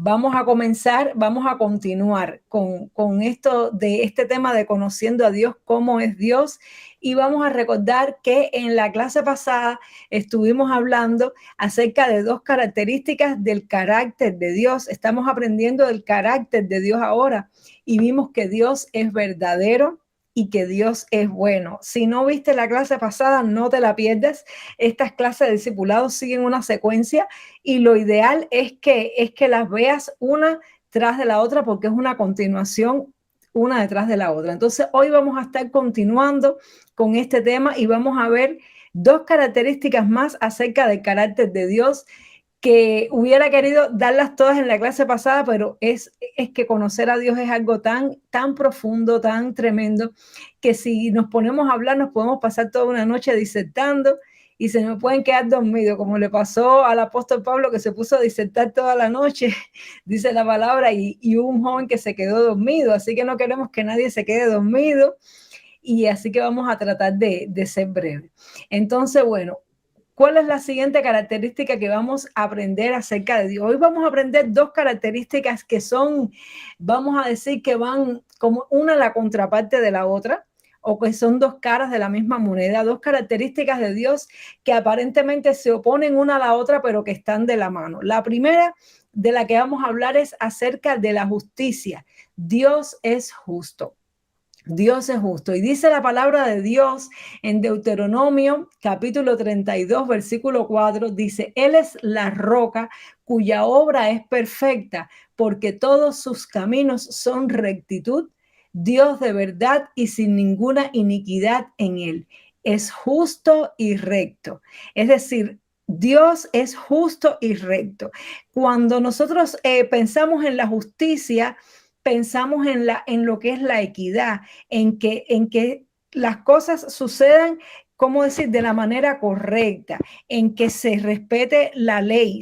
vamos a comenzar, vamos a continuar con esto de este tema de conociendo a Dios, cómo es Dios. Y vamos a recordar que en la clase pasada estuvimos hablando acerca de dos características del carácter de Dios. Estamos aprendiendo del carácter de Dios ahora y vimos que Dios es verdadero y que Dios es bueno. Si no viste la clase pasada, no te la pierdas. Estas clases de discipulado siguen una secuencia y lo ideal es que las veas una tras de la otra porque es una continuación una detrás de la otra. Entonces, hoy vamos a estar continuando con este tema y vamos a ver dos características más acerca del carácter de Dios que hubiera querido darlas todas en la clase pasada, pero es que conocer a Dios es algo tan profundo, tan tremendo, que si nos ponemos a hablar, nos podemos pasar toda una noche disertando y se nos pueden quedar dormidos, como le pasó al apóstol Pablo, que se puso a disertar toda la noche, dice la palabra, y hubo un joven que se quedó dormido, así que no queremos que nadie se quede dormido, y así que vamos a tratar de ser breves. Entonces, bueno, ¿cuál es la siguiente característica que vamos a aprender acerca de Dios? Hoy vamos a aprender dos características que son, vamos a decir que van como una la contraparte de la otra, o que son dos caras de la misma moneda, dos características de Dios que aparentemente se oponen una a la otra, pero que están de la mano. La primera de la que vamos a hablar es acerca de la justicia. Dios es justo. Dios es justo. Y dice la palabra de Dios en Deuteronomio, capítulo 32, versículo 4, dice, Él es la roca cuya obra es perfecta, porque todos sus caminos son rectitud, Dios de verdad y sin ninguna iniquidad en Él. Es justo y recto. Es decir, Dios es justo y recto. Cuando nosotros pensamos en la justicia, pensamos en lo que es la equidad, en que las cosas sucedan, ¿cómo decir?, de la manera correcta, en que se respete la ley,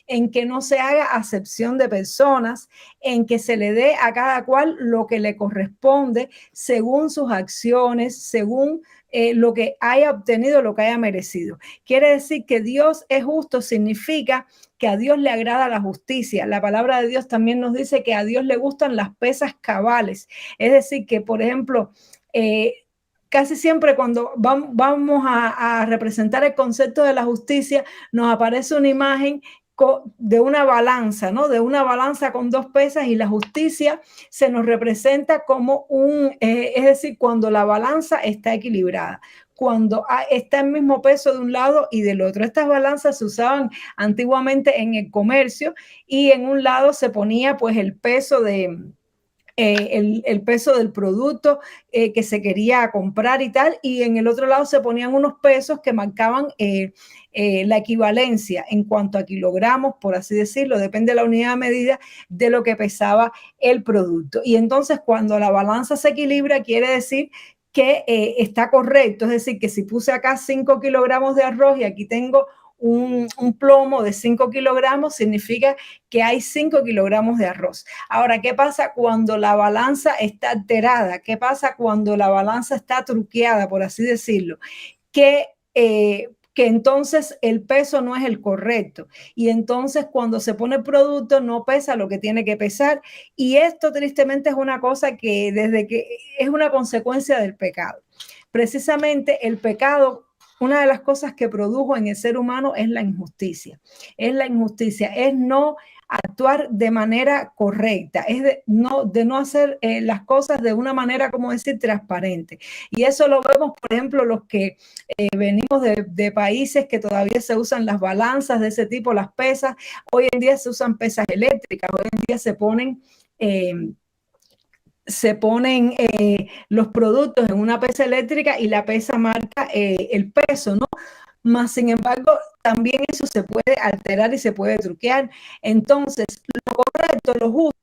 en que no se haga acepción de personas, en que se le dé a cada cual lo que le corresponde según sus acciones, según lo que haya obtenido, lo que haya merecido. Quiere decir que Dios es justo, significa que a Dios le agrada la justicia. La palabra de Dios también nos dice que a Dios le gustan las pesas cabales. Es decir, que por ejemplo, casi siempre cuando vamos a representar el concepto de la justicia, nos aparece una imagen de una balanza, ¿no? De una balanza con dos pesas, y la justicia se nos representa como es decir, cuando la balanza está equilibrada, cuando está el mismo peso de un lado y del otro. Estas balanzas se usaban antiguamente en el comercio y en un lado se ponía pues el peso el peso del producto que se quería comprar y tal, y en el otro lado se ponían unos pesos que marcaban la equivalencia en cuanto a kilogramos, por así decirlo, depende de la unidad de medida de lo que pesaba el producto. Y entonces cuando la balanza se equilibra, quiere decir que está correcto, es decir, que si puse acá 5 kilogramos de arroz y aquí tengo un plomo de 5 kilogramos, significa que hay 5 kilogramos de arroz. Ahora, ¿qué pasa cuando la balanza está alterada? ¿Qué pasa cuando la balanza está truqueada, por así decirlo? Que entonces el peso no es el correcto, y entonces cuando se pone el producto no pesa lo que tiene que pesar, y esto tristemente es una cosa que desde que es una consecuencia del pecado. Precisamente el pecado, una de las cosas que produjo en el ser humano es la injusticia, es no actuar de manera correcta, es de no hacer las cosas de una manera, como decir, transparente. Y eso lo vemos, por ejemplo, los que venimos de países que todavía se usan las balanzas de ese tipo, las pesas. Hoy en día se usan pesas eléctricas, hoy en día se ponen los productos en una pesa eléctrica y la pesa marca el peso, ¿no? Más sin embargo, también eso se puede alterar y se puede truquear. Entonces, lo correcto, lo justo,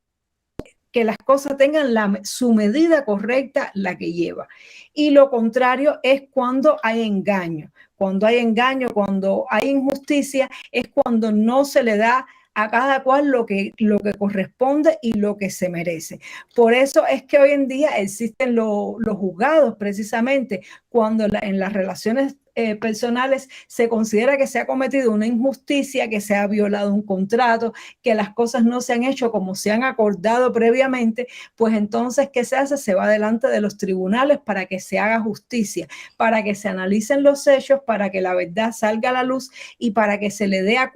que las cosas tengan su medida correcta, la que lleva. Y lo contrario es cuando hay engaño. Cuando hay engaño, cuando hay injusticia, es cuando no se le da a cada cual lo que corresponde y lo que se merece. Por eso es que hoy en día existen los juzgados, precisamente, cuando en las relaciones personales se considera que se ha cometido una injusticia, que se ha violado un contrato, que las cosas no se han hecho como se han acordado previamente, pues entonces, ¿qué se hace? Se va delante de los tribunales para que se haga justicia, para que se analicen los hechos, para que la verdad salga a la luz y para que se le dé a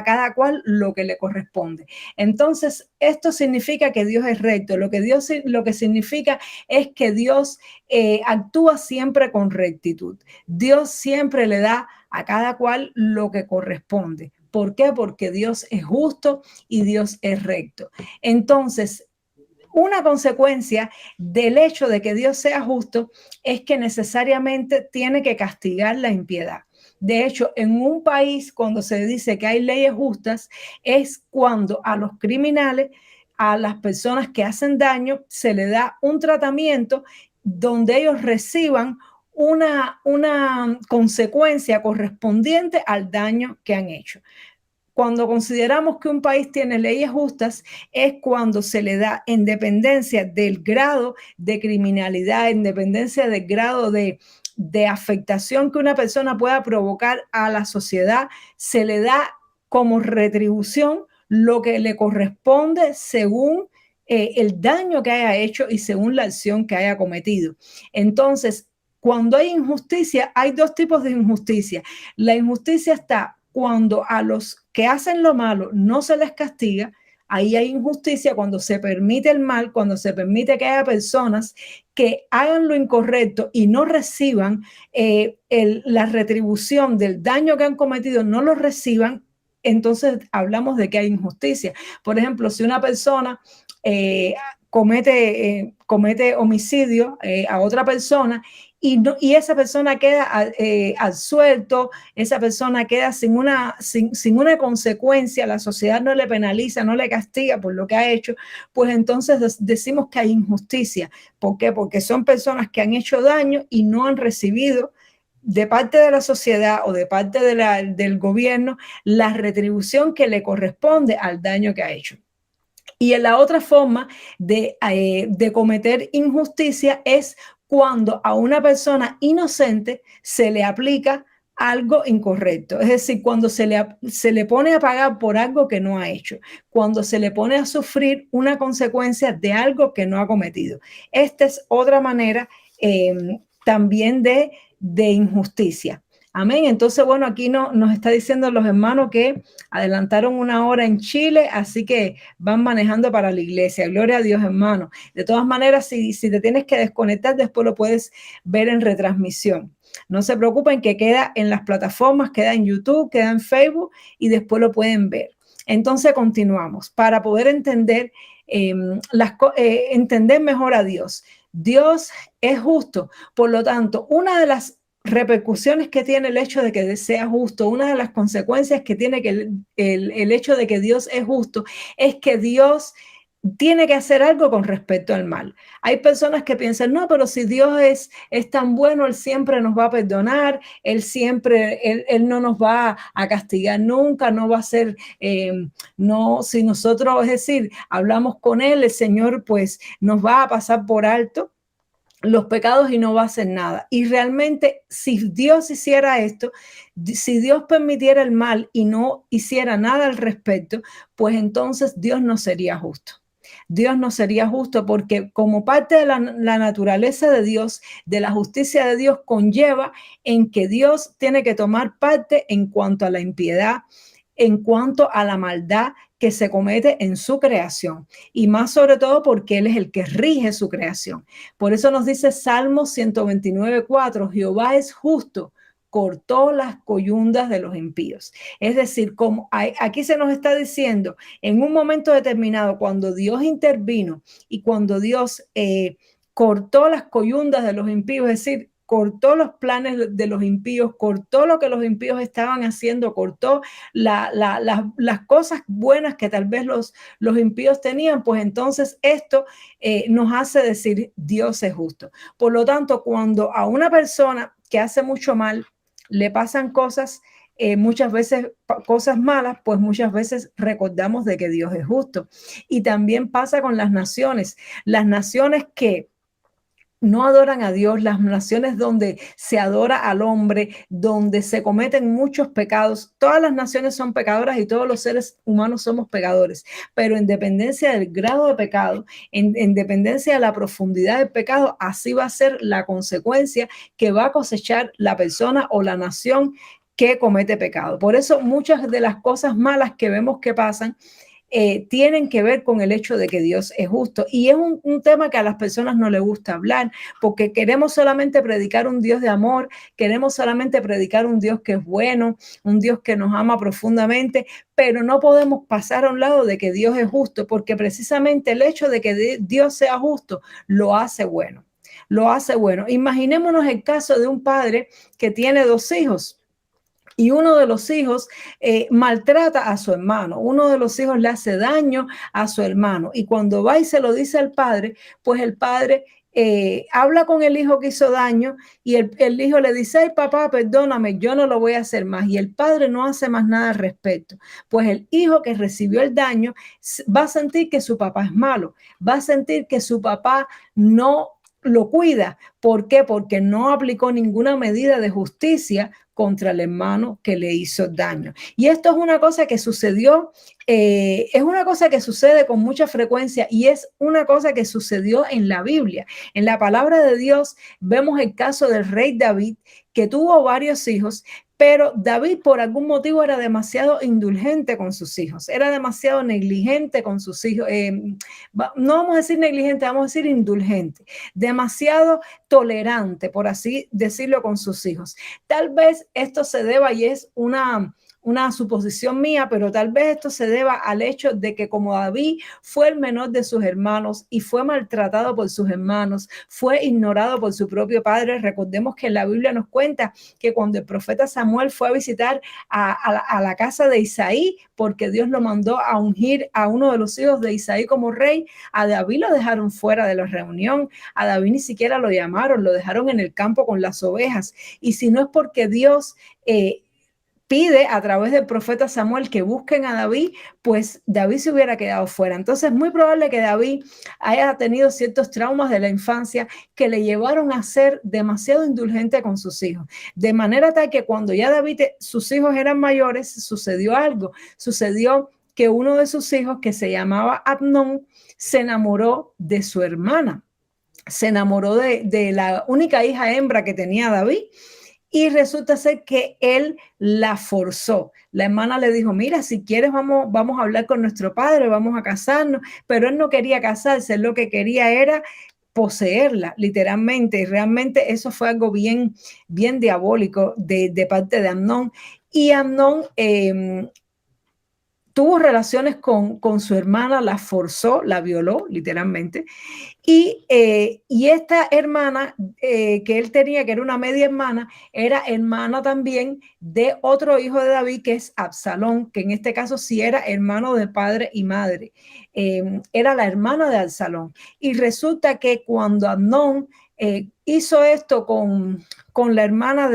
cada cual lo que le corresponde. Entonces, esto significa que Dios es recto. Lo que significa es que Dios actúa siempre con rectitud. Dios siempre le da a cada cual lo que corresponde. ¿Por qué? Porque Dios es justo y Dios es recto. Entonces, una consecuencia del hecho de que Dios sea justo es que necesariamente tiene que castigar la impiedad. De hecho, en un país, cuando se dice que hay leyes justas, es cuando a los criminales, a las personas que hacen daño, se le da un tratamiento donde ellos reciban una consecuencia correspondiente al daño que han hecho. Cuando consideramos que un país tiene leyes justas, es cuando se le da, en dependencia del grado de criminalidad, en dependencia del grado de afectación que una persona pueda provocar a la sociedad, se le da como retribución lo que le corresponde según el daño que haya hecho y según la acción que haya cometido. Entonces, cuando hay injusticia, hay dos tipos de injusticia. La injusticia está cuando a los que hacen lo malo no se les castiga. Ahí hay injusticia cuando se permite el mal, cuando se permite que haya personas que hagan lo incorrecto y no reciban la retribución del daño que han cometido, no lo reciban. Entonces hablamos de que hay injusticia. Por ejemplo, si una persona comete homicidio a otra persona y esa persona queda absuelto, esa persona queda sin una consecuencia, la sociedad no le penaliza, no le castiga por lo que ha hecho, pues entonces decimos que hay injusticia. ¿Por qué? Porque son personas que han hecho daño y no han recibido de parte de la sociedad o de parte del gobierno la retribución que le corresponde al daño que ha hecho. Y en la otra forma de cometer injusticia es cuando a una persona inocente se le aplica algo incorrecto. Es decir, cuando se le pone a pagar por algo que no ha hecho, cuando se le pone a sufrir una consecuencia de algo que no ha cometido. Esta es otra manera también de injusticia. Amén. Entonces, bueno, aquí nos está diciendo los hermanos que adelantaron 1 hora en Chile, así que van manejando para la iglesia. Gloria a Dios, hermano. De todas maneras, si te tienes que desconectar, después lo puedes ver en retransmisión. No se preocupen que queda en las plataformas, queda en YouTube, queda en Facebook y después lo pueden ver. Entonces, continuamos para poder entender, entender mejor a Dios. Dios es justo. Por lo tanto, una de las repercusiones que tiene el hecho de que sea justo, una de las consecuencias que tiene que el hecho de que Dios es justo, es que Dios tiene que hacer algo con respecto al mal. Hay personas que piensan, no, pero si Dios es tan bueno, Él siempre nos va a perdonar, Él no nos va a castigar nunca, no va a ser, no, si nosotros, es decir, hablamos con Él, el Señor pues nos va a pasar por alto los pecados y no va a hacer nada. Y realmente, si Dios hiciera esto, si Dios permitiera el mal y no hiciera nada al respecto, pues entonces Dios no sería justo. Dios no sería justo porque como parte de la naturaleza de Dios, de la justicia de Dios, conlleva en que Dios tiene que tomar parte en cuanto a la impiedad, en cuanto a la maldad que se comete en su creación, y más sobre todo porque Él es el que rige su creación. Por eso nos dice Salmo 129:4, Jehová es justo, cortó las coyundas de los impíos. Es decir, como aquí se nos está diciendo, en un momento determinado, cuando Dios intervino y cuando Dios cortó las coyundas de los impíos, es decir, cortó los planes de los impíos, cortó lo que los impíos estaban haciendo, cortó las cosas buenas que tal vez los impíos tenían, pues entonces esto nos hace decir Dios es justo. Por lo tanto, cuando a una persona que hace mucho mal le pasan cosas, muchas veces cosas malas, pues muchas veces recordamos de que Dios es justo. Y también pasa con las naciones que no adoran a Dios, las naciones donde se adora al hombre, donde se cometen muchos pecados. Todas las naciones son pecadoras y todos los seres humanos somos pecadores, pero en dependencia del grado de pecado, en dependencia de la profundidad del pecado, así va a ser la consecuencia que va a cosechar la persona o la nación que comete pecado. Por eso muchas de las cosas malas que vemos que pasan tienen que ver con el hecho de que Dios es justo. Y es un tema que a las personas no les gusta hablar, porque queremos solamente predicar un Dios de amor, queremos solamente predicar un Dios que es bueno, un Dios que nos ama profundamente, pero no podemos pasar a un lado de que Dios es justo, porque precisamente el hecho de que Dios sea justo lo hace bueno. Lo hace bueno. Imaginémonos el caso de un padre que tiene 2 hijos. Y uno de los hijos maltrata a su hermano, uno de los hijos le hace daño a su hermano. Y cuando va y se lo dice al padre, pues el padre habla con el hijo que hizo daño y el hijo le dice, ay papá, perdóname, yo no lo voy a hacer más. Y el padre no hace más nada al respecto. Pues el hijo que recibió el daño va a sentir que su papá es malo, va a sentir que su papá no lo cuida. ¿Por qué? Porque no aplicó ninguna medida de justicia contra el hermano que le hizo daño. Y esto es una cosa que sucedió, es una cosa que sucede con mucha frecuencia y es una cosa que sucedió en la Biblia. En la palabra de Dios vemos el caso del rey David, que tuvo varios hijos, pero David por algún motivo era demasiado indulgente con sus hijos, era demasiado negligente con sus hijos, no vamos a decir negligente, vamos a decir indulgente, demasiado tolerante, por así decirlo, con sus hijos. Tal vez esto se deba, y es una suposición mía, pero tal vez esto se deba al hecho de que como David fue el menor de sus hermanos y fue maltratado por sus hermanos, fue ignorado por su propio padre. Recordemos que la Biblia nos cuenta que cuando el profeta Samuel fue a visitar a la casa de Isaí, porque Dios lo mandó a ungir a uno de los hijos de Isaí como rey, a David lo dejaron fuera de la reunión, a David ni siquiera lo llamaron, lo dejaron en el campo con las ovejas. Y si no es porque Dios pide a través del profeta Samuel que busquen a David, pues David se hubiera quedado fuera. Entonces es muy probable que David haya tenido ciertos traumas de la infancia que le llevaron a ser demasiado indulgente con sus hijos. De manera tal que cuando ya David, sus hijos eran mayores, sucedió algo. Sucedió que uno de sus hijos, que se llamaba Amnón, se enamoró de su hermana. Se enamoró de la única hija hembra que tenía David. Y resulta ser que él la forzó. La hermana le dijo, mira, si quieres vamos a hablar con nuestro padre, vamos a casarnos. Pero él no quería casarse, él lo que quería era poseerla, literalmente. Y realmente eso fue algo bien, bien diabólico de parte de Amnón. Y Amnón tuvo relaciones con su hermana, la forzó, la violó, literalmente. Y esta hermana que él tenía, que era una media hermana, era hermana también de otro hijo de David, que es Absalón, que en este caso sí era hermano de padre y madre. Era la hermana de Absalón. Y resulta que cuando Amnón hizo esto con la hermana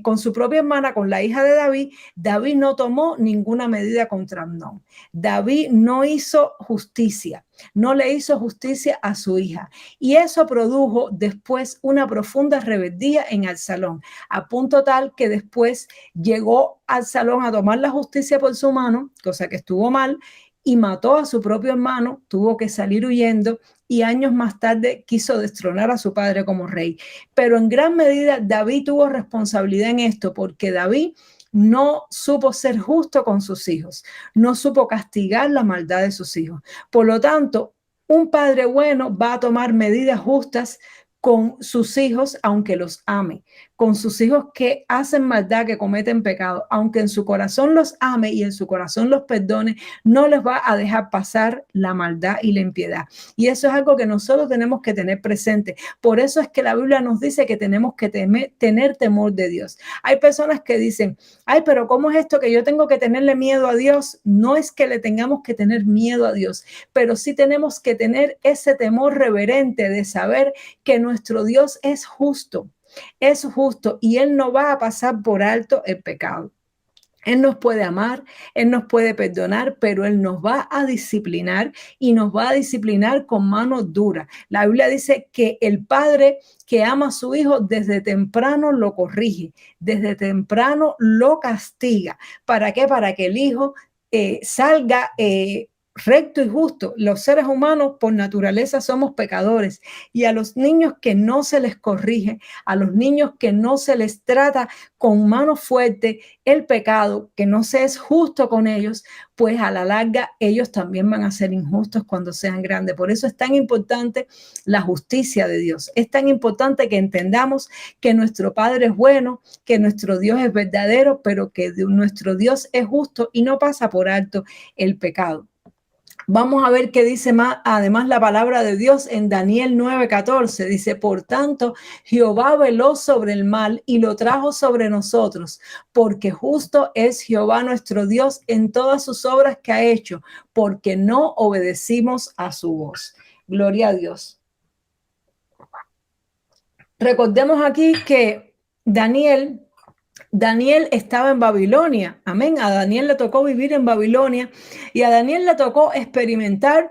con su propia hermana, con la hija de David, David no tomó ninguna medida contra Amnón. David no hizo justicia, no le hizo justicia a su hija. Y eso produjo después una profunda rebeldía en Absalón, a punto tal que después llegó Absalón a tomar la justicia por su mano, cosa que estuvo mal, y mató a su propio hermano, tuvo que salir huyendo y años más tarde quiso destronar a su padre como rey. Pero en gran medida David tuvo responsabilidad en esto, porque David no supo ser justo con sus hijos, no supo castigar la maldad de sus hijos. Por lo tanto, un padre bueno va a tomar medidas justas con sus hijos, aunque los ame, con sus hijos que hacen maldad, que cometen pecado, aunque en su corazón los ame y en su corazón los perdone, no les va a dejar pasar la maldad y la impiedad. Y eso es algo que nosotros tenemos que tener presente. Por eso es que la Biblia nos dice que tenemos que tener temor de Dios. Hay personas que dicen, ay, pero ¿cómo es esto que yo tengo que tenerle miedo a Dios? No es que le tengamos que tener miedo a Dios, pero sí tenemos que tener ese temor reverente de saber que nuestro Dios es justo y Él no va a pasar por alto el pecado. Él nos puede amar, Él nos puede perdonar, pero Él nos va a disciplinar y nos va a disciplinar con mano dura. La Biblia dice que el padre que ama a su hijo desde temprano lo corrige, desde temprano lo castiga. ¿Para qué? Para que el hijo salga recto y justo. Los seres humanos por naturaleza somos pecadores y a los niños que no se les corrige, a los niños que no se les trata con mano fuerte el pecado, que no se es justo con ellos, pues a la larga ellos también van a ser injustos cuando sean grandes. Por eso es tan importante la justicia de Dios. Es tan importante que entendamos que nuestro Padre es bueno, que nuestro Dios es verdadero, pero que nuestro Dios es justo y no pasa por alto el pecado. Vamos a ver qué dice más, además la palabra de Dios en Daniel 9:14. Dice, por tanto, Jehová veló sobre el mal y lo trajo sobre nosotros, porque justo es Jehová nuestro Dios en todas sus obras que ha hecho, porque no obedecimos a su voz. Gloria a Dios. Recordemos aquí que Daniel estaba en Babilonia, amén. A Daniel le tocó vivir en Babilonia y a Daniel le tocó experimentar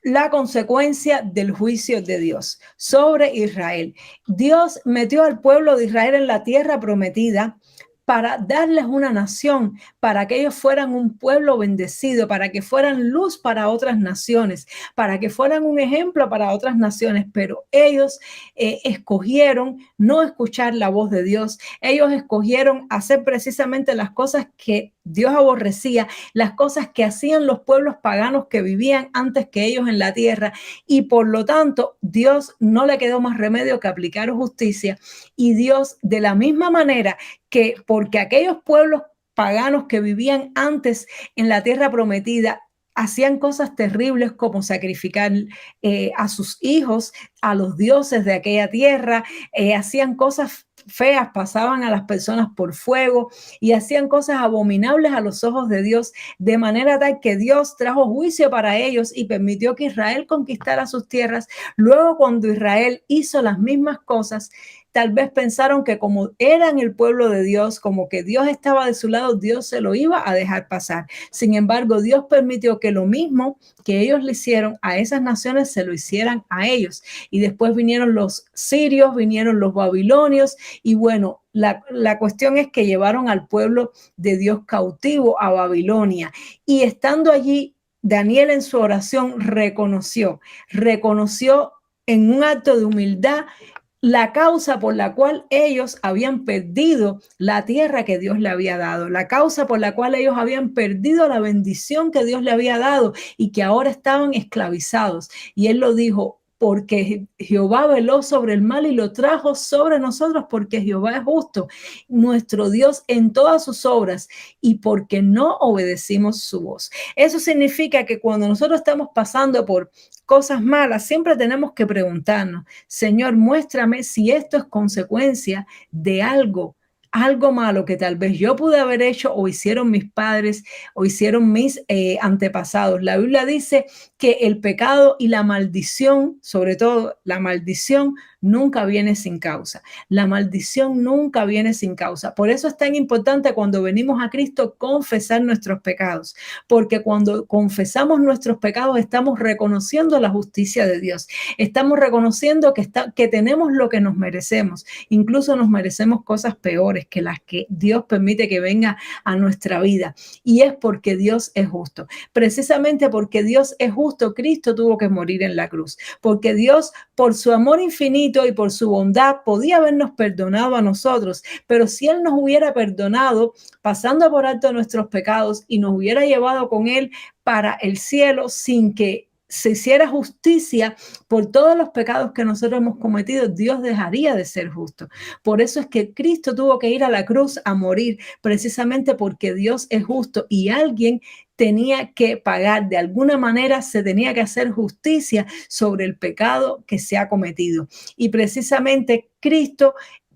la consecuencia del juicio de Dios sobre Israel. Dios metió al pueblo de Israel en la tierra prometida para darles una nación, para que ellos fueran un pueblo bendecido, para que fueran luz para otras naciones, para que fueran un ejemplo para otras naciones, pero ellos escogieron no escuchar la voz de Dios, ellos escogieron hacer precisamente las cosas que Dios aborrecía, las cosas que hacían los pueblos paganos que vivían antes que ellos en la tierra, y por lo tanto Dios no le quedó más remedio que aplicar justicia, y Dios de la misma manera que porque aquellos pueblos paganos que vivían antes en la tierra prometida hacían cosas terribles como sacrificar a sus hijos, a los dioses de aquella tierra, hacían cosas feas, pasaban a las personas por fuego y hacían cosas abominables a los ojos de Dios, de manera tal que Dios trajo juicio para ellos y permitió que Israel conquistara sus tierras. Luego, cuando Israel hizo las mismas cosas, tal vez pensaron que como eran el pueblo de Dios, como que Dios estaba de su lado, Dios se lo iba a dejar pasar. Sin embargo, Dios permitió que lo mismo que ellos le hicieron a esas naciones se lo hicieran a ellos. Y después vinieron los sirios, vinieron los babilonios y bueno, la cuestión es que llevaron al pueblo de Dios cautivo a Babilonia. Y estando allí, Daniel en su oración reconoció en un acto de humildad la causa por la cual ellos habían perdido la tierra que Dios le había dado, la causa por la cual ellos habían perdido la bendición que Dios le había dado y que ahora estaban esclavizados. Y él lo dijo, porque Jehová veló sobre el mal y lo trajo sobre nosotros, porque Jehová es justo, nuestro Dios en todas sus obras, y porque no obedecimos su voz. Eso significa que cuando nosotros estamos pasando por cosas malas, siempre tenemos que preguntarnos, Señor, muéstrame si esto es consecuencia de algo malo que tal vez yo pude haber hecho o hicieron mis padres o hicieron mis antepasados. La Biblia dice que el pecado y la maldición, sobre todo la maldición, nunca viene sin causa. La maldición nunca viene sin causa. Por eso es tan importante cuando venimos a Cristo confesar nuestros pecados, porque cuando confesamos nuestros pecados estamos reconociendo la justicia de Dios. Estamos reconociendo que tenemos lo que nos merecemos. Incluso nos merecemos cosas peores que las que Dios permite que venga a nuestra vida. Y es porque Dios es justo. Precisamente porque Dios es justo, Cristo tuvo que morir en la cruz. Porque Dios, por su amor infinito y por su bondad, podía habernos perdonado a nosotros. Pero si Él nos hubiera perdonado, pasando por alto nuestros pecados y nos hubiera llevado con Él para el cielo sin que se hiciera justicia por todos los pecados que nosotros hemos cometido, Dios dejaría de ser justo. Por eso es que Cristo tuvo que ir a la cruz a morir, precisamente porque Dios es justo y alguien tenía que pagar, de alguna manera se tenía que hacer justicia sobre el pecado que se ha cometido. Y precisamente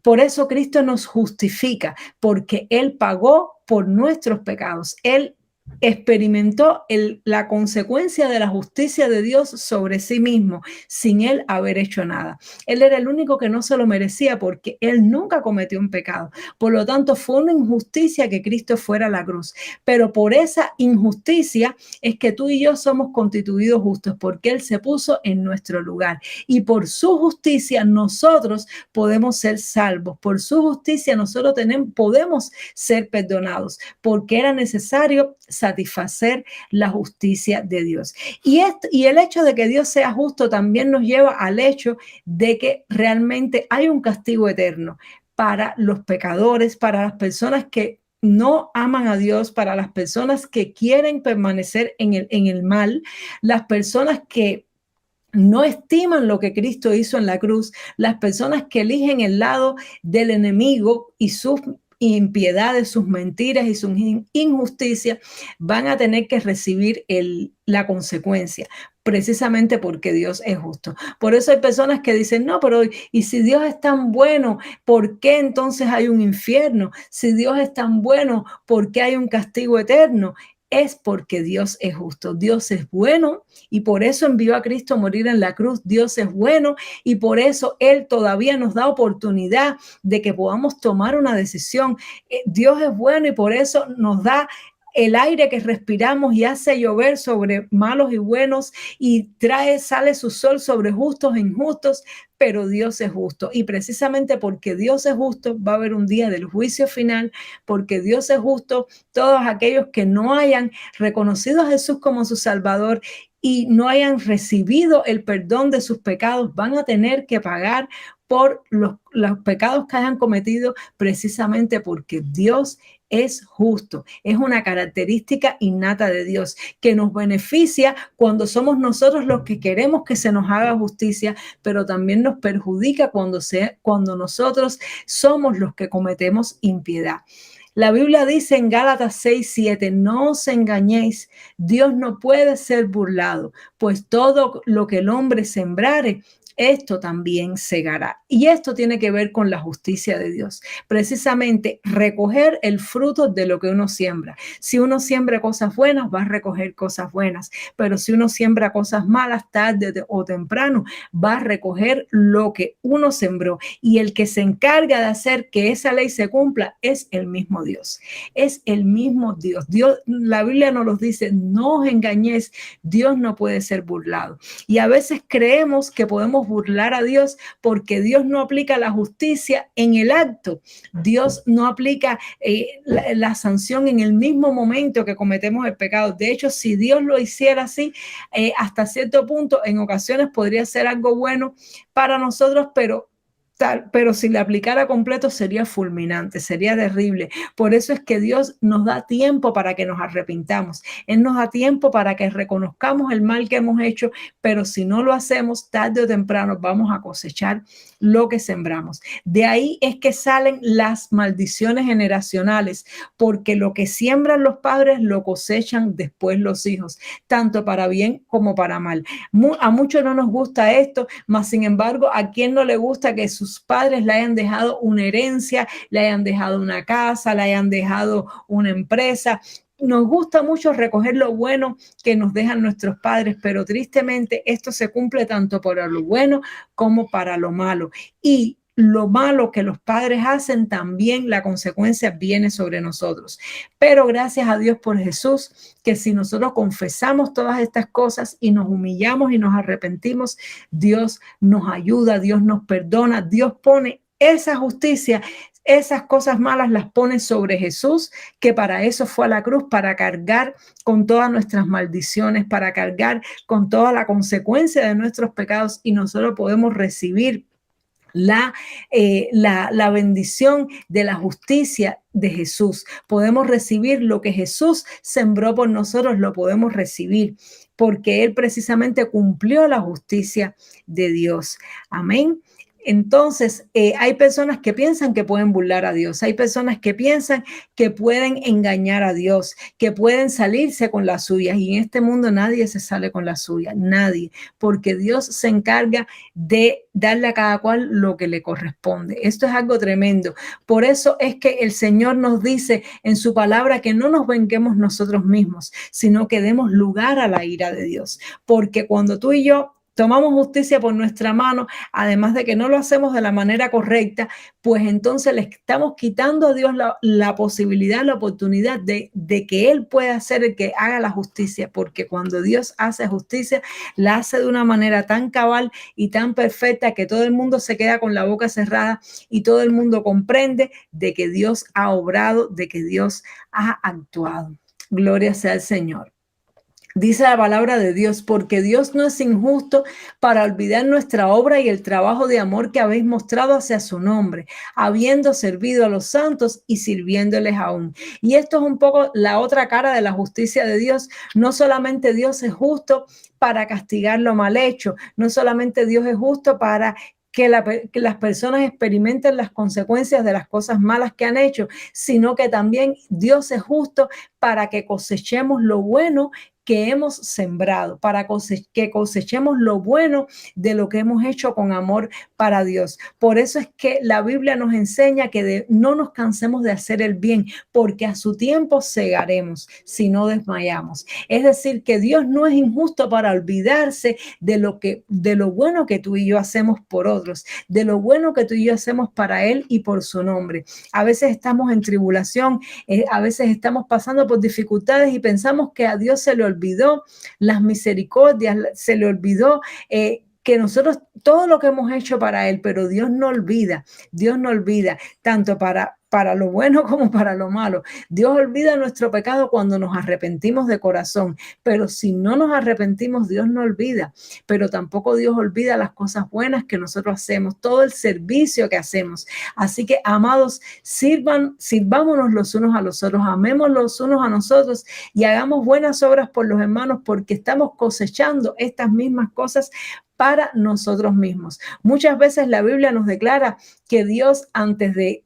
por eso Cristo nos justifica, porque Él pagó por nuestros pecados. Él experimentó la consecuencia de la justicia de Dios sobre sí mismo sin él haber hecho nada. Él era el único que no se lo merecía porque él nunca cometió un pecado. Por lo tanto, fue una injusticia que Cristo fuera a la cruz. Pero por esa injusticia es que tú y yo somos constituidos justos, porque él se puso en nuestro lugar. Y por su justicia nosotros podemos ser salvos. Por su justicia nosotros podemos ser perdonados, porque era necesario satisfacer la justicia de Dios. Y el hecho de que Dios sea justo también nos lleva al hecho de que realmente hay un castigo eterno para los pecadores, para las personas que no aman a Dios, para las personas que quieren permanecer en el mal, las personas que no estiman lo que Cristo hizo en la cruz, las personas que eligen el lado del enemigo y sus impiedades, sus mentiras y sus injusticias, van a tener que recibir la consecuencia, precisamente porque Dios es justo. Por eso hay personas que dicen, no, pero ¿y si Dios es tan bueno, por qué entonces hay un infierno? Si Dios es tan bueno, ¿por qué hay un castigo eterno? Es porque Dios es justo, Dios es bueno y por eso envió a Cristo a morir en la cruz. Dios es bueno y por eso Él todavía nos da oportunidad de que podamos tomar una decisión. Dios es bueno y por eso nos da el aire que respiramos y hace llover sobre malos y buenos y sale su sol sobre justos e injustos, pero Dios es justo. Y precisamente porque Dios es justo, va a haber un día del juicio final, porque Dios es justo, todos aquellos que no hayan reconocido a Jesús como su Salvador y no hayan recibido el perdón de sus pecados, van a tener que pagar por los pecados que hayan cometido, precisamente porque Dios es justo. Es una característica innata de Dios que nos beneficia cuando somos nosotros los que queremos que se nos haga justicia, pero también nos perjudica cuando nosotros somos los que cometemos impiedad. La Biblia dice en Gálatas 6:7, no os engañéis, Dios no puede ser burlado, pues todo lo que el hombre sembrare, esto también segará. Y esto tiene que ver con la justicia de Dios. Precisamente recoger el fruto de lo que uno siembra. Si uno siembra cosas buenas, va a recoger cosas buenas. Pero si uno siembra cosas malas, tarde o temprano, va a recoger lo que uno sembró. Y el que se encarga de hacer que esa ley se cumpla es el mismo Dios. Es el mismo Dios. La Biblia nos lo dice, no os engañéis, Dios no puede ser burlado. Y a veces creemos que podemos burlar a Dios porque Dios no aplica la justicia en el acto. Dios no aplica la sanción en el mismo momento que cometemos el pecado. De hecho, si Dios lo hiciera así, hasta cierto punto, en ocasiones podría ser algo bueno para nosotros, pero si le aplicara completo sería fulminante, sería terrible. Por eso es que Dios nos da tiempo para que nos arrepintamos. Él nos da tiempo para que reconozcamos el mal que hemos hecho, pero si no lo hacemos, tarde o temprano vamos a cosechar lo que sembramos. De ahí es que salen las maldiciones generacionales, porque lo que siembran los padres lo cosechan después los hijos, tanto para bien como para mal. A muchos no nos gusta esto, mas sin embargo, ¿a quién no le gusta que sus padres le hayan dejado una herencia, le hayan dejado una casa, le hayan dejado una empresa? Nos gusta mucho recoger lo bueno que nos dejan nuestros padres, pero tristemente esto se cumple tanto para lo bueno como para lo malo. Y lo malo que los padres hacen, también la consecuencia viene sobre nosotros. Pero gracias a Dios por Jesús, que si nosotros confesamos todas estas cosas y nos humillamos y nos arrepentimos, Dios nos ayuda, Dios nos perdona, Dios pone esa justicia, esas cosas malas las pone sobre Jesús, que para eso fue a la cruz, para cargar con todas nuestras maldiciones, para cargar con toda la consecuencia de nuestros pecados, y nosotros podemos recibir la bendición de la justicia de Jesús. Podemos recibir lo que Jesús sembró por nosotros, lo podemos recibir porque Él precisamente cumplió la justicia de Dios. Amén. Entonces, hay personas que piensan que pueden burlar a Dios, hay personas que piensan que pueden engañar a Dios, que pueden salirse con las suyas, y en este mundo nadie se sale con las suyas, nadie, porque Dios se encarga de darle a cada cual lo que le corresponde. Esto es algo tremendo. Por eso es que el Señor nos dice en su palabra que no nos venguemos nosotros mismos, sino que demos lugar a la ira de Dios, porque cuando tú y yo tomamos justicia por nuestra mano, además de que no lo hacemos de la manera correcta, pues entonces le estamos quitando a Dios la posibilidad, la oportunidad de que Él pueda ser el que haga la justicia, porque cuando Dios hace justicia, la hace de una manera tan cabal y tan perfecta que todo el mundo se queda con la boca cerrada y todo el mundo comprende de que Dios ha obrado, de que Dios ha actuado. Gloria sea al Señor. Dice la palabra de Dios, porque Dios no es injusto para olvidar nuestra obra y el trabajo de amor que habéis mostrado hacia su nombre, habiendo servido a los santos y sirviéndoles aún. Y esto es un poco la otra cara de la justicia de Dios. No solamente Dios es justo para castigar lo mal hecho, no solamente Dios es justo para que las personas experimenten las consecuencias de las cosas malas que han hecho, sino que también Dios es justo para que cosechemos lo bueno que hemos sembrado, para que cosechemos lo bueno de lo que hemos hecho con amor para Dios. Por eso es que la Biblia nos enseña que no nos cansemos de hacer el bien, porque a su tiempo segaremos si no desmayamos. Es decir, que Dios no es injusto para olvidarse de lo bueno que tú y yo hacemos por otros, de lo bueno que tú y yo hacemos para Él y por su nombre. A veces estamos en tribulación, a veces estamos pasando por dificultades y pensamos que a Dios se le olvidó las misericordias, se le olvidó que nosotros todo lo que hemos hecho para Él, pero Dios no olvida tanto para lo bueno como para lo malo. Dios olvida nuestro pecado cuando nos arrepentimos de corazón, pero si no nos arrepentimos, Dios no olvida, pero tampoco Dios olvida las cosas buenas que nosotros hacemos, todo el servicio que hacemos. Así que, amados, sirvámonos los unos a los otros, amemos los unos a nosotros y hagamos buenas obras por los hermanos, porque estamos cosechando estas mismas cosas para nosotros mismos. Muchas veces la Biblia nos declara que Dios, antes de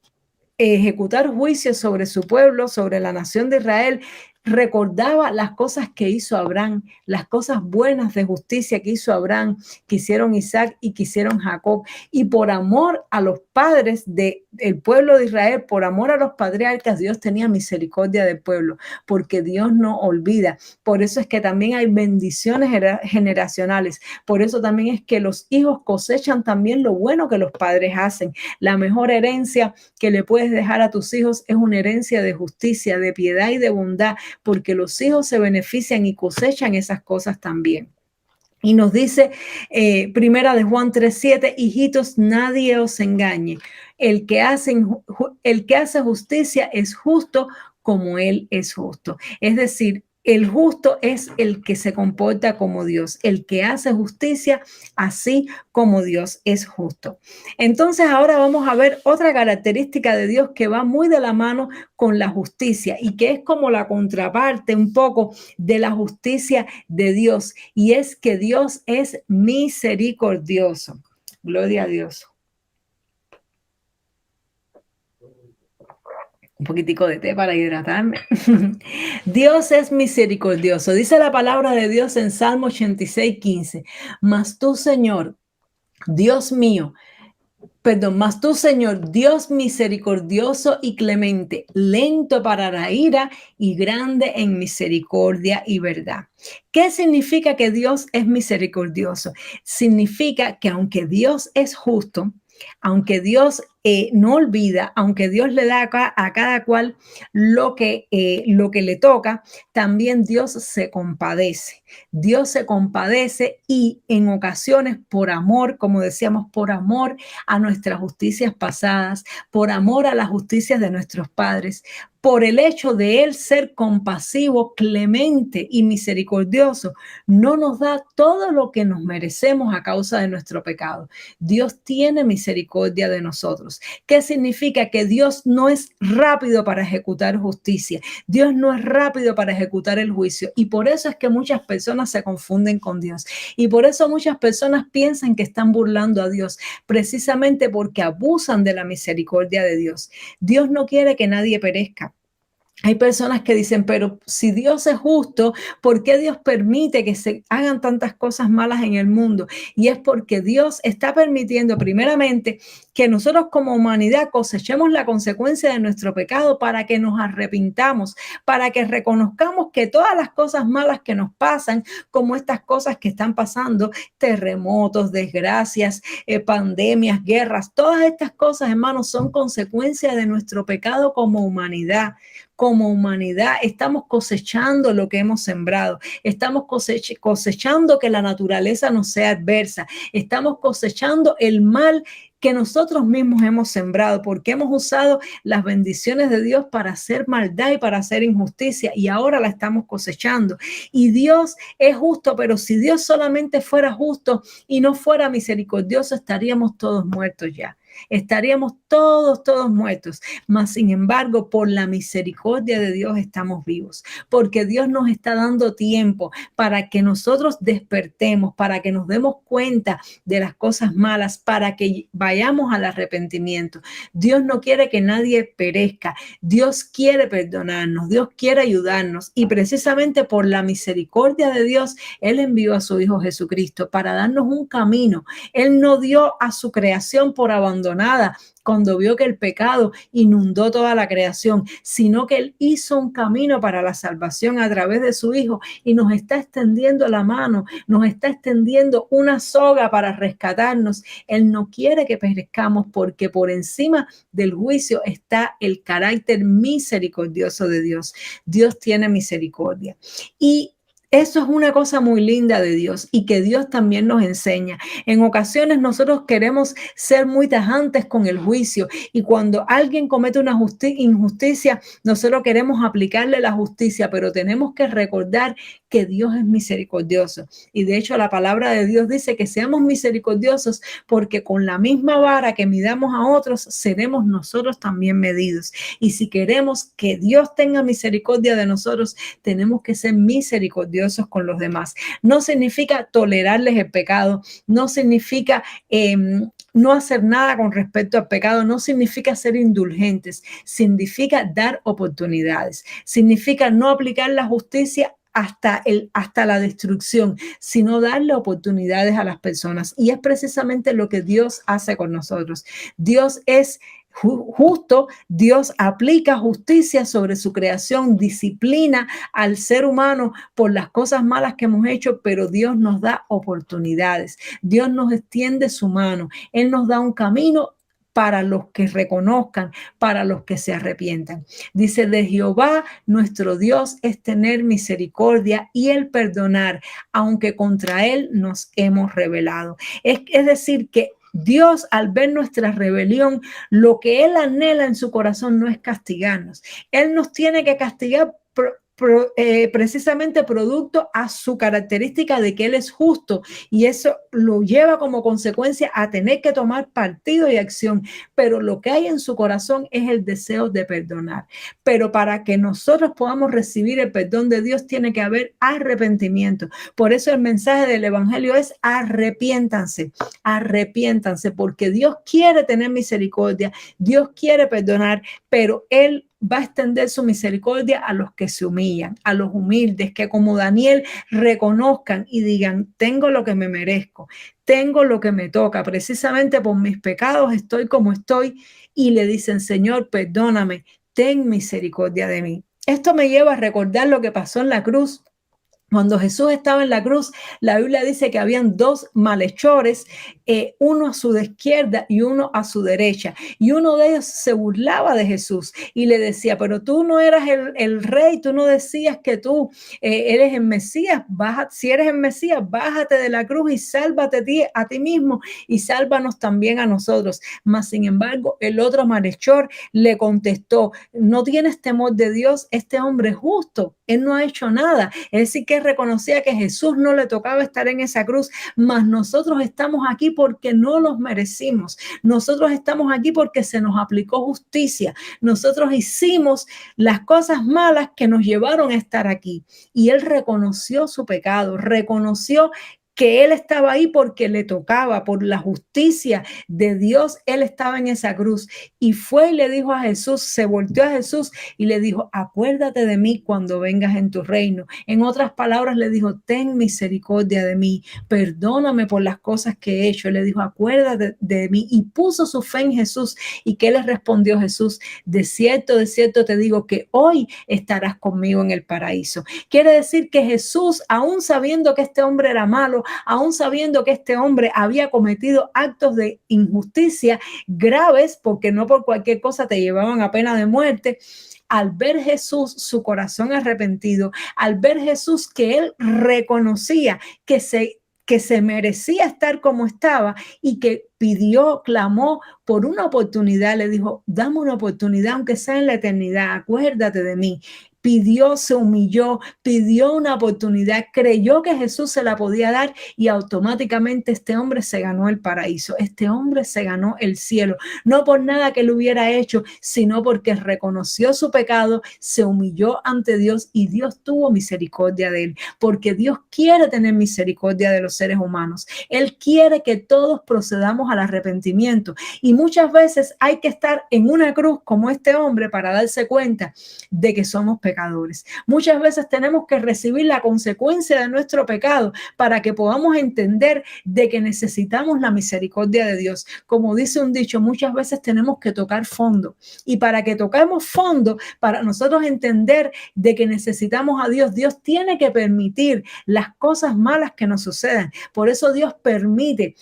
ejecutar juicios sobre su pueblo, sobre la nación de Israel, recordaba las cosas que hizo Abraham, las cosas buenas de justicia que hizo Abraham, que hicieron Isaac y que hicieron Jacob. Y por amor a los padres del pueblo de Israel, por amor a los patriarcas, Dios tenía misericordia del pueblo, porque Dios no olvida. Por eso es que también hay bendiciones generacionales. Por eso también es que los hijos cosechan también lo bueno que los padres hacen. La mejor herencia que le puedes dejar a tus hijos es una herencia de justicia, de piedad y de bondad, porque los hijos se benefician y cosechan esas cosas también. Y nos dice primera de Juan 3:7, hijitos, nadie os engañe. El que hace justicia es justo como Él es justo. Es decir, el justo es el que se comporta como Dios, el que hace justicia así como Dios es justo. Entonces ahora vamos a ver otra característica de Dios que va muy de la mano con la justicia y que es como la contraparte un poco de la justicia de Dios, y es que Dios es misericordioso. Gloria a Dios. Un poquitico de té para hidratarme. Dios es misericordioso. Dice la palabra de Dios en Salmo 86:15. Mas tú, Señor, Dios misericordioso y clemente, lento para la ira y grande en misericordia y verdad. ¿Qué significa que Dios es misericordioso? Significa que aunque Dios es justo, aunque Dios no olvida, aunque Dios le da a cada cual lo que le toca, también Dios se compadece. Dios se compadece y en ocasiones por amor, como decíamos, por amor a nuestras justicias pasadas, por amor a las justicias de nuestros padres, por el hecho de Él ser compasivo, clemente y misericordioso, no nos da todo lo que nos merecemos a causa de nuestro pecado. Dios tiene misericordia de nosotros. tiempos. ¿Qué significa? Que Dios no es rápido para ejecutar justicia. Dios no es rápido para ejecutar el juicio. Y por eso es que muchas personas se confunden con Dios. Y por eso muchas personas piensan que están burlando a Dios, precisamente porque abusan de la misericordia de Dios. Dios no quiere que nadie perezca. Hay personas que dicen, pero si Dios es justo, ¿por qué Dios permite que se hagan tantas cosas malas en el mundo? Y es porque Dios está permitiendo primeramente que nosotros como humanidad cosechemos la consecuencia de nuestro pecado para que nos arrepintamos, para que reconozcamos que todas las cosas malas que nos pasan, como estas cosas que están pasando, terremotos, desgracias, pandemias, guerras, todas estas cosas, hermanos, son consecuencias de nuestro pecado como humanidad. Como humanidad estamos cosechando lo que hemos sembrado, estamos cosechando que la naturaleza nos sea adversa, estamos cosechando el mal que nosotros mismos hemos sembrado, porque hemos usado las bendiciones de Dios para hacer maldad y para hacer injusticia, y ahora la estamos cosechando. Y Dios es justo, pero si Dios solamente fuera justo y no fuera misericordioso, estaríamos todos muertos ya. Estaríamos todos muertos. Mas, sin embargo, por la misericordia de Dios estamos vivos, porque Dios nos está dando tiempo para que nosotros despertemos, para que nos demos cuenta de las cosas malas, para que vayamos al arrepentimiento. Dios no quiere que nadie perezca. Dios quiere perdonarnos, Dios quiere ayudarnos, y precisamente por la misericordia de Dios, Él envió a su Hijo Jesucristo para darnos un camino. Él no dio a su creación por abandonada cuando vio que el pecado inundó toda la creación, sino que Él hizo un camino para la salvación a través de su Hijo, y nos está extendiendo la mano, nos está extendiendo una soga para rescatarnos. Él no quiere que perezcamos, porque por encima del juicio está el carácter misericordioso de Dios. Dios tiene misericordia. Y eso es una cosa muy linda de Dios, y que Dios también nos enseña. En ocasiones nosotros queremos ser muy tajantes con el juicio, y cuando alguien comete una injusticia, nosotros queremos aplicarle la justicia, pero tenemos que recordar que Dios es misericordioso. Y de hecho la palabra de Dios dice que seamos misericordiosos, porque con la misma vara que midamos a otros, seremos nosotros también medidos. Y si queremos que Dios tenga misericordia de nosotros, tenemos que ser misericordiosos con los demás. No significa tolerarles el pecado, no significa no hacer nada con respecto al pecado, no significa ser indulgentes, significa dar oportunidades, significa no aplicar la justicia hasta la destrucción, sino darle oportunidades a las personas. Y es precisamente lo que Dios hace con nosotros. Dios es justo, Dios aplica justicia sobre su creación, disciplina al ser humano por las cosas malas que hemos hecho, pero Dios nos da oportunidades, Dios nos extiende su mano, Él nos da un camino para los que reconozcan, para los que se arrepientan. Dice: de Jehová nuestro Dios es tener misericordia y el perdonar, aunque contra Él nos hemos rebelado. Es decir, que Dios, al ver nuestra rebelión, lo que Él anhela en su corazón no es castigarnos. Él nos tiene que castigar precisamente producto a su característica de que Él es justo, y eso lo lleva como consecuencia a tener que tomar partido y acción, pero lo que hay en su corazón es el deseo de perdonar. Pero para que nosotros podamos recibir el perdón de Dios, tiene que haber arrepentimiento. Por eso el mensaje del evangelio es: arrepiéntanse, arrepiéntanse, porque Dios quiere tener misericordia, Dios quiere perdonar, pero Él va a extender su misericordia a los que se humillan, a los humildes, que como Daniel reconozcan y digan: tengo lo que me merezco, tengo lo que me toca, precisamente por mis pecados estoy como estoy, y le dicen: Señor, perdóname, ten misericordia de mí. Esto me lleva a recordar lo que pasó en la cruz. Cuando Jesús estaba en la cruz, la Biblia dice que habían dos malhechores, uno a su izquierda y uno a su derecha. Y uno de ellos se burlaba de Jesús y le decía: pero tú no eras el rey, tú no decías que tú eres el Mesías. Si eres el Mesías, bájate de la cruz y sálvate a ti mismo y sálvanos también a nosotros. Mas, sin embargo, el otro malhechor le contestó: ¿no tienes temor de Dios? Este hombre es justo. Él no ha hecho nada. Es decir, que reconocía que Jesús no le tocaba estar en esa cruz, mas nosotros estamos aquí porque no los merecimos. Nosotros estamos aquí porque se nos aplicó justicia. Nosotros hicimos las cosas malas que nos llevaron a estar aquí. Y él reconoció su pecado, reconoció que él estaba ahí porque le tocaba, por la justicia de Dios, él estaba en esa cruz. Y fue y le dijo a Jesús, se volteó a Jesús y le dijo, acuérdate de mí cuando vengas en tu reino. En otras palabras, le dijo, ten misericordia de mí, perdóname por las cosas que he hecho. Le dijo, acuérdate de mí, y puso su fe en Jesús. ¿Y qué le respondió Jesús? De cierto te digo que hoy estarás conmigo en el paraíso. Quiere decir que Jesús, aún sabiendo que este hombre era malo, aún sabiendo que este hombre había cometido actos de injusticia graves, porque no por cualquier cosa te llevaban a pena de muerte, al ver Jesús su corazón arrepentido, al ver Jesús que él reconocía que se merecía estar como estaba y que pidió, clamó por una oportunidad, le dijo, dame una oportunidad, aunque sea en la eternidad, acuérdate de mí. Pidió, se humilló, pidió una oportunidad, creyó que Jesús se la podía dar y automáticamente este hombre se ganó el paraíso, este hombre se ganó el cielo, no por nada que lo hubiera hecho, sino porque reconoció su pecado, se humilló ante Dios y Dios tuvo misericordia de él, porque Dios quiere tener misericordia de los seres humanos. Él quiere que todos procedamos al arrepentimiento y muchas veces hay que estar en una cruz como este hombre para darse cuenta de que somos pecadores. Muchas veces tenemos que recibir la consecuencia de nuestro pecado para que podamos entender de que necesitamos la misericordia de Dios. Como dice un dicho, muchas veces tenemos que tocar fondo, y para que toquemos fondo, para nosotros entender de que necesitamos a Dios, Dios tiene que permitir las cosas malas que nos sucedan. Por eso Dios permite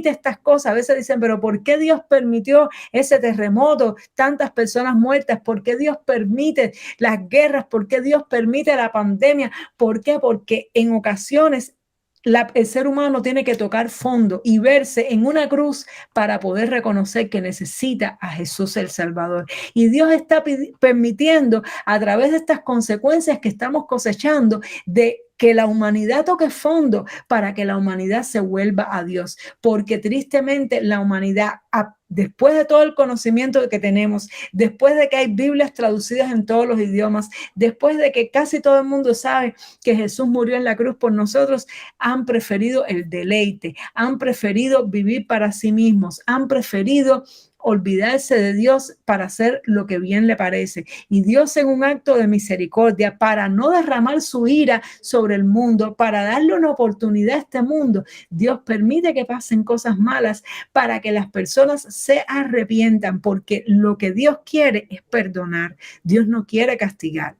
estas cosas. A veces dicen, pero ¿por qué Dios permitió ese terremoto, tantas personas muertas? ¿Por qué Dios permite las guerras? ¿Por qué Dios permite la pandemia? ¿Por qué? Porque en ocasiones el ser humano tiene que tocar fondo y verse en una cruz para poder reconocer que necesita a Jesús el Salvador. Y Dios está permitiendo, a través de estas consecuencias que estamos cosechando, de que la humanidad toque fondo para que la humanidad se vuelva a Dios, porque tristemente la humanidad, después de todo el conocimiento que tenemos, después de que hay Biblias traducidas en todos los idiomas, después de que casi todo el mundo sabe que Jesús murió en la cruz por nosotros, han preferido el deleite, han preferido vivir para sí mismos, han preferido olvidarse de Dios para hacer lo que bien le parece. Y Dios, en un acto de misericordia, para no derramar su ira sobre el mundo, para darle una oportunidad a este mundo, Dios permite que pasen cosas malas para que las personas se arrepientan, porque lo que Dios quiere es perdonar. Dios no quiere castigar.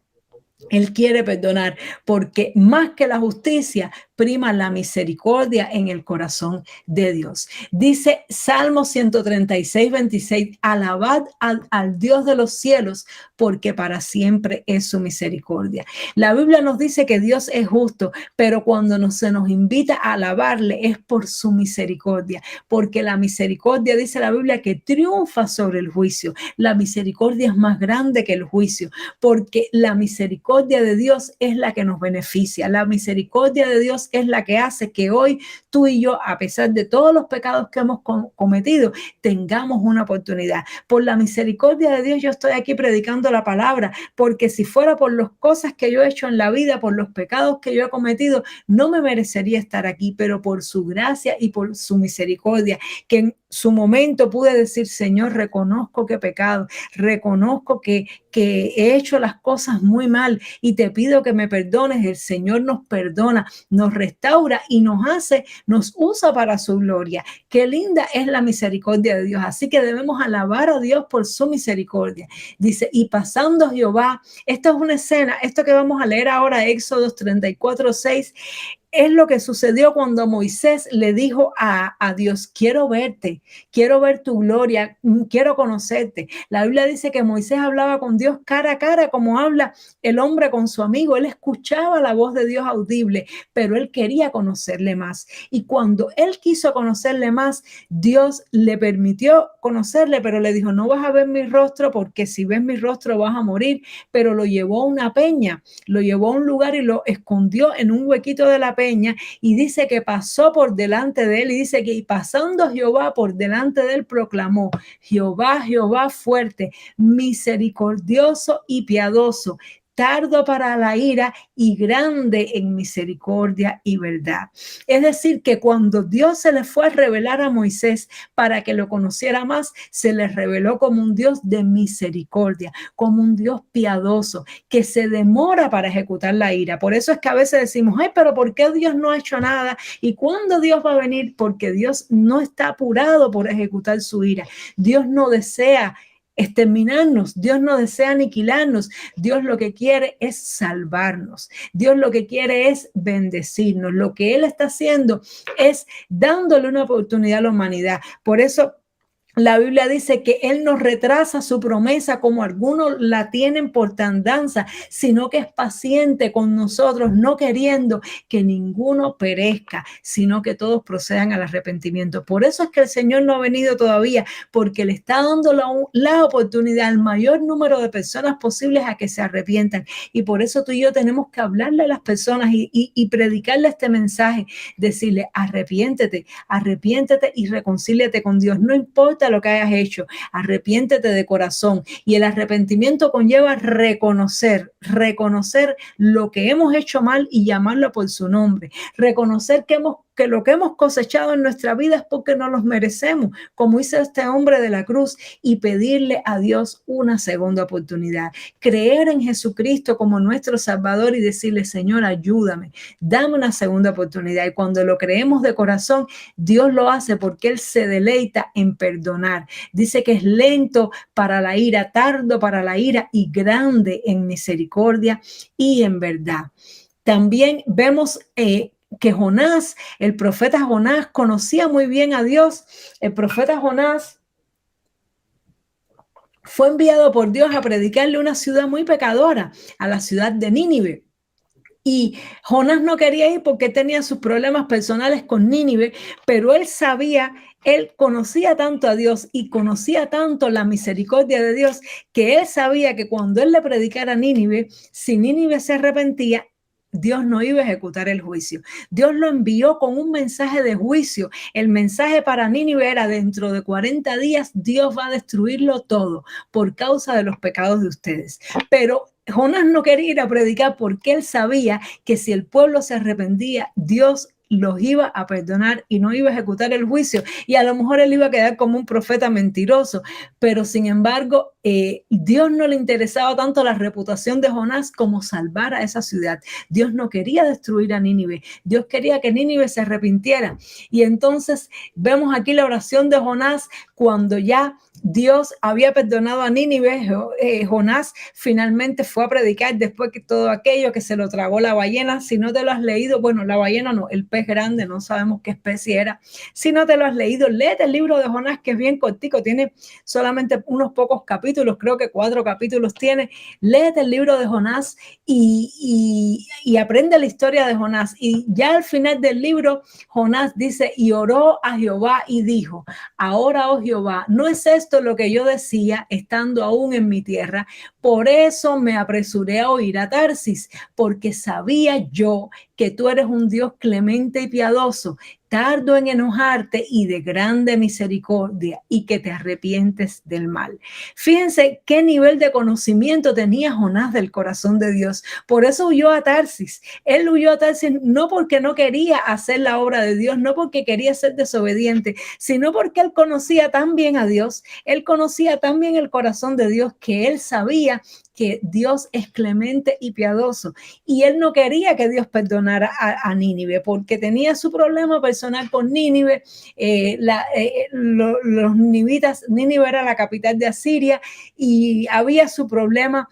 Él quiere perdonar, porque más que la justicia prima la misericordia en el corazón de Dios. Dice Salmo 136, 26, alabad al Dios de los cielos, porque para siempre es su misericordia. La Biblia nos dice que Dios es justo, pero cuando se nos invita a alabarle es por su misericordia, porque la misericordia, dice la Biblia, que triunfa sobre el juicio. La misericordia es más grande que el juicio, porque la misericordia de Dios es la que nos beneficia. La misericordia de Dios es la que hace que hoy tú y yo, a pesar de todos los pecados que hemos cometido, tengamos una oportunidad. Por la misericordia de Dios yo estoy aquí predicando la palabra, porque si fuera por las cosas que yo he hecho en la vida, por los pecados que yo he cometido, no me merecería estar aquí, pero por su gracia y por su misericordia, que en su momento pude decir, Señor, reconozco que he pecado, reconozco que he hecho las cosas muy mal y te pido que me perdones. El Señor nos perdona, nos restaura y nos usa para su gloria. Qué linda es la misericordia de Dios. Así que debemos alabar a Dios por su misericordia. Dice, y pasando Jehová, esta es una escena, esto que vamos a leer ahora, Éxodo 34, 6, es lo que sucedió cuando Moisés le dijo a Dios, quiero verte, quiero ver tu gloria, quiero conocerte. La Biblia dice que Moisés hablaba con Dios cara a cara, como habla el hombre con su amigo. Él escuchaba la voz de Dios audible, pero él quería conocerle más. Y cuando él quiso conocerle más, Dios le permitió conocerle, pero le dijo, no vas a ver mi rostro, porque si ves mi rostro vas a morir. Pero lo llevó a una peña, lo llevó a un lugar y lo escondió en un huequito de la peña, y dice que pasó por delante de él, y dice que pasando Jehová por delante de él proclamó, Jehová, Jehová fuerte, misericordioso y piadoso, tardo para la ira y grande en misericordia y verdad. Es decir, que cuando Dios se le fue a revelar a Moisés para que lo conociera más, se le reveló como un Dios de misericordia, como un Dios piadoso, que se demora para ejecutar la ira. Por eso es que a veces decimos, ay, pero ¿por qué Dios no ha hecho nada? ¿Y cuándo Dios va a venir? Porque Dios no está apurado por ejecutar su ira. Dios no desea exterminarnos, Dios no desea aniquilarnos, Dios lo que quiere es salvarnos, Dios lo que quiere es bendecirnos, lo que Él está haciendo es dándole una oportunidad a la humanidad. Por eso la Biblia dice que Él no retrasa su promesa como algunos la tienen por tardanza, sino que es paciente con nosotros, no queriendo que ninguno perezca, sino que todos procedan al arrepentimiento. Por eso es que el Señor no ha venido todavía, porque le está dando la oportunidad al mayor número de personas posibles a que se arrepientan. Y por eso tú y yo tenemos que hablarle a las personas y predicarle este mensaje, decirle, arrepiéntete, arrepiéntete y reconcíliate con Dios. No importa lo que hayas hecho, arrepiéntete de corazón. Y el arrepentimiento conlleva reconocer lo que hemos hecho mal y llamarlo por su nombre. Reconocer que lo que hemos cosechado en nuestra vida es porque no los merecemos, como hizo este hombre de la cruz, y pedirle a Dios una segunda oportunidad. Creer en Jesucristo como nuestro Salvador y decirle, Señor, ayúdame, dame una segunda oportunidad. Y cuando lo creemos de corazón, Dios lo hace porque Él se deleita en perdonar. Dice que es lento para la ira, tardo para la ira y grande en misericordia y en verdad. También vemos que Jonás, el profeta Jonás, conocía muy bien a Dios. El profeta Jonás fue enviado por Dios a predicarle a una ciudad muy pecadora, a la ciudad de Nínive. Y Jonás no quería ir porque tenía sus problemas personales con Nínive, pero él conocía tanto a Dios y conocía tanto la misericordia de Dios, que él sabía que cuando él le predicara a Nínive, si Nínive se arrepentía, Dios no iba a ejecutar el juicio. Dios lo envió con un mensaje de juicio. El mensaje para Nínive era: dentro de 40 días Dios va a destruirlo todo por causa de los pecados de ustedes. Pero Jonás no quería ir a predicar porque él sabía que si el pueblo se arrepentía, Dios los iba a perdonar y no iba a ejecutar el juicio, y a lo mejor él iba a quedar como un profeta mentiroso. Pero sin embargo, Dios no le interesaba tanto la reputación de Jonás como salvar a esa ciudad. Dios no quería destruir a Nínive, Dios quería que Nínive se arrepintiera. Y entonces vemos aquí la oración de Jonás cuando ya Dios había perdonado a Nínive. Jonás finalmente fue a predicar después que todo aquello, que se lo tragó la ballena. Si no te lo has leído, bueno, la ballena no, el pez grande, no sabemos qué especie era. Si no te lo has leído, léete el libro de Jonás, que es bien cortico, tiene solamente unos pocos capítulos, creo que 4 capítulos tiene. Léete el libro de Jonás y aprende la historia de Jonás. Y ya al final del libro, Jonás dice, y oró a Jehová y dijo, ahora, oh Jehová, ¿no es esto lo que yo decía estando aún en mi tierra? Por eso me apresuré a oír a Tarsis, porque sabía yo que tú eres un Dios clemente y piadoso, tardo en enojarte y de grande misericordia, y que te arrepientes del mal. Fíjense qué nivel de conocimiento tenía Jonás del corazón de Dios. Por eso huyó a Tarsis. Él huyó a Tarsis no porque no quería hacer la obra de Dios, no porque quería ser desobediente, sino porque él conocía tan bien a Dios, él conocía tan bien el corazón de Dios, que él sabía que Dios es clemente y piadoso. Y él no quería que Dios perdonara a Nínive porque tenía su problema personal con Nínive. Los ninivitas, Nínive era la capital de Asiria y había su problema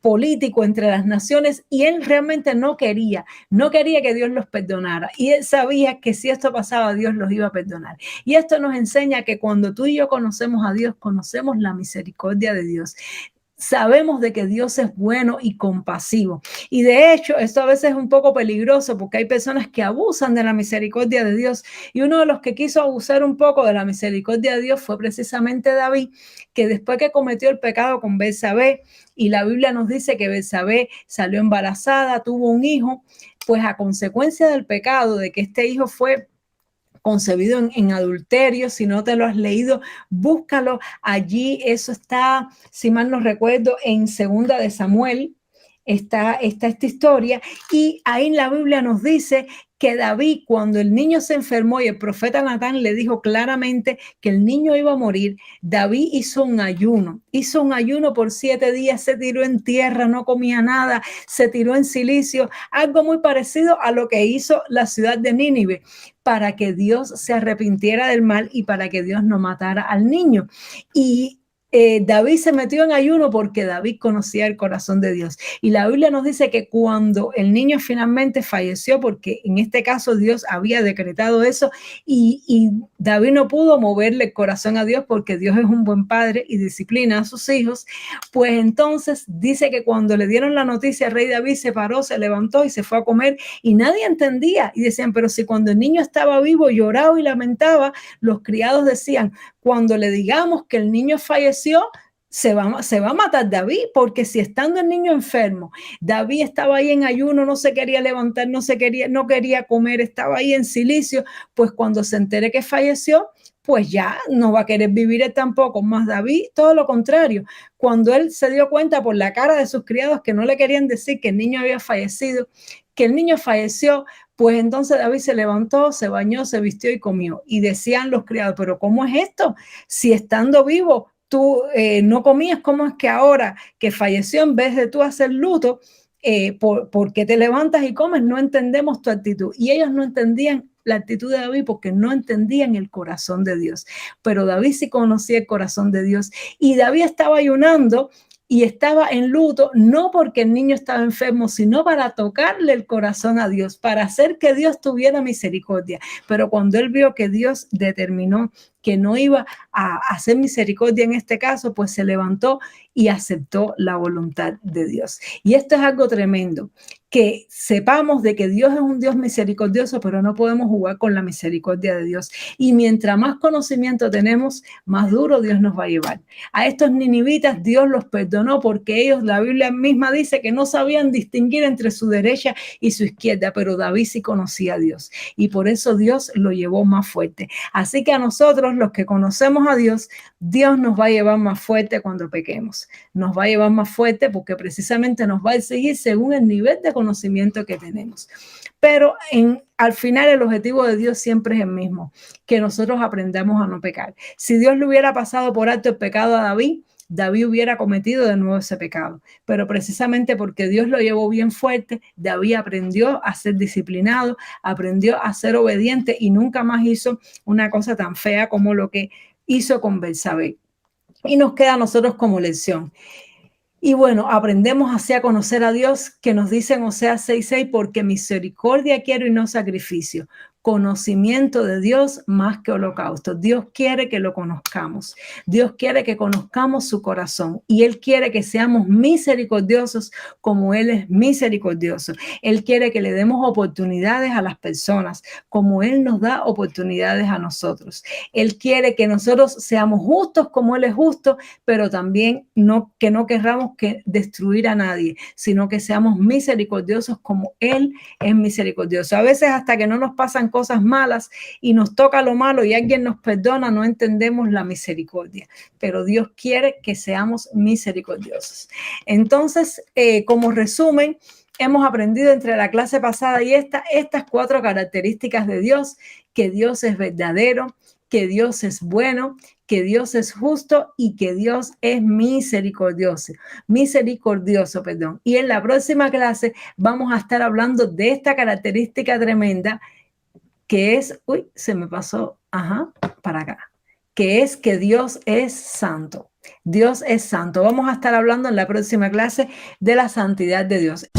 político entre las naciones y él realmente no quería que Dios los perdonara y él sabía que si esto pasaba Dios los iba a perdonar. Y esto nos enseña que cuando tú y yo conocemos a Dios, conocemos la misericordia de Dios. Sabemos de que Dios es bueno y compasivo. Y de hecho, esto a veces es un poco peligroso porque hay personas que abusan de la misericordia de Dios. Y uno de los que quiso abusar un poco de la misericordia de Dios fue precisamente David, que después que cometió el pecado con Betsabé, y la Biblia nos dice que Betsabé salió embarazada, tuvo un hijo, pues a consecuencia del pecado, de que este hijo fue concebido en adulterio. Si no te lo has leído, búscalo allí. Eso está, si mal no recuerdo, en Segunda de Samuel. Está esta historia y ahí en la Biblia nos dice que David, cuando el niño se enfermó y el profeta Natán le dijo claramente que el niño iba a morir, David hizo un ayuno por 7 días, se tiró en tierra, no comía nada, se tiró en silicio, algo muy parecido a lo que hizo la ciudad de Nínive, para que Dios se arrepintiera del mal y para que Dios no matara al niño. Y David se metió en ayuno porque David conocía el corazón de Dios. Y la Biblia nos dice que cuando el niño finalmente falleció, porque en este caso Dios había decretado eso, y David no pudo moverle el corazón a Dios porque Dios es un buen padre y disciplina a sus hijos, pues entonces dice que cuando le dieron la noticia, el rey David se paró, se levantó y se fue a comer y nadie entendía. Y decían, pero si cuando el niño estaba vivo lloraba y lamentaba, los criados decían, cuando le digamos que el niño falleció, se va a matar David, porque si estando el niño enfermo, David estaba ahí en ayuno, no se quería levantar, no quería comer, estaba ahí en silicio, pues cuando se entere que falleció, pues ya no va a querer vivir él tampoco. Más David, todo lo contrario. Cuando él se dio cuenta por la cara de sus criados que no le querían decir que el niño había fallecido, que el niño falleció, pues entonces David se levantó, se bañó, se vistió y comió. Y decían los criados, pero ¿cómo es esto? Si estando vivo tú no comías, ¿cómo es que ahora que falleció, en vez de tú hacer luto, ¿por qué te levantas y comes? No entendemos tu actitud. Y ellos no entendían la actitud de David porque no entendían el corazón de Dios. Pero David sí conocía el corazón de Dios. Y David estaba ayunando y estaba en luto, no porque el niño estaba enfermo, sino para tocarle el corazón a Dios, para hacer que Dios tuviera misericordia. Pero cuando él vio que Dios determinó que no iba a hacer misericordia en este caso, pues se levantó y aceptó la voluntad de Dios. Y esto es algo tremendo, que sepamos de que Dios es un Dios misericordioso, pero no podemos jugar con la misericordia de Dios. Y mientras más conocimiento tenemos, más duro Dios nos va a llevar. A estos ninivitas Dios los perdonó porque ellos, la Biblia misma dice que no sabían distinguir entre su derecha y su izquierda, pero David sí conocía a Dios y por eso Dios lo llevó más fuerte. Así que a nosotros, los que conocemos a Dios, Dios nos va a llevar más fuerte cuando pequemos. Nos va a llevar más fuerte porque precisamente nos va a seguir según el nivel de conocimiento que tenemos. Pero al final el objetivo de Dios siempre es el mismo, que nosotros aprendamos a no pecar. Si Dios le hubiera pasado por alto el pecado a David, David hubiera cometido de nuevo ese pecado. Pero precisamente porque Dios lo llevó bien fuerte, David aprendió a ser disciplinado, aprendió a ser obediente y nunca más hizo una cosa tan fea como lo que hizo con Betsabé. Y nos queda a nosotros como lección. Y bueno, aprendemos así a conocer a Dios, que nos dice en Oseas 6:6, porque misericordia quiero y no sacrificio, conocimiento de Dios más que holocausto. Dios quiere que lo conozcamos. Dios quiere que conozcamos su corazón y Él quiere que seamos misericordiosos como Él es misericordioso. Él quiere que le demos oportunidades a las personas como Él nos da oportunidades a nosotros. Él quiere que nosotros seamos justos como Él es justo, pero también que no querramos destruir a nadie, sino que seamos misericordiosos como Él es misericordioso. A veces hasta que no nos pasan cosas malas y nos toca lo malo y alguien nos perdona, no entendemos la misericordia, pero Dios quiere que seamos misericordiosos. Entonces, como resumen, hemos aprendido entre la clase pasada y estas 4 características de Dios: que Dios es verdadero, que Dios es bueno, que Dios es justo y que Dios es misericordioso, perdón. Y en la próxima clase vamos a estar hablando de esta característica tremenda que es, uy, se me pasó, para acá, que es que Dios es santo. Dios es santo. Vamos a estar hablando en la próxima clase de la santidad de Dios.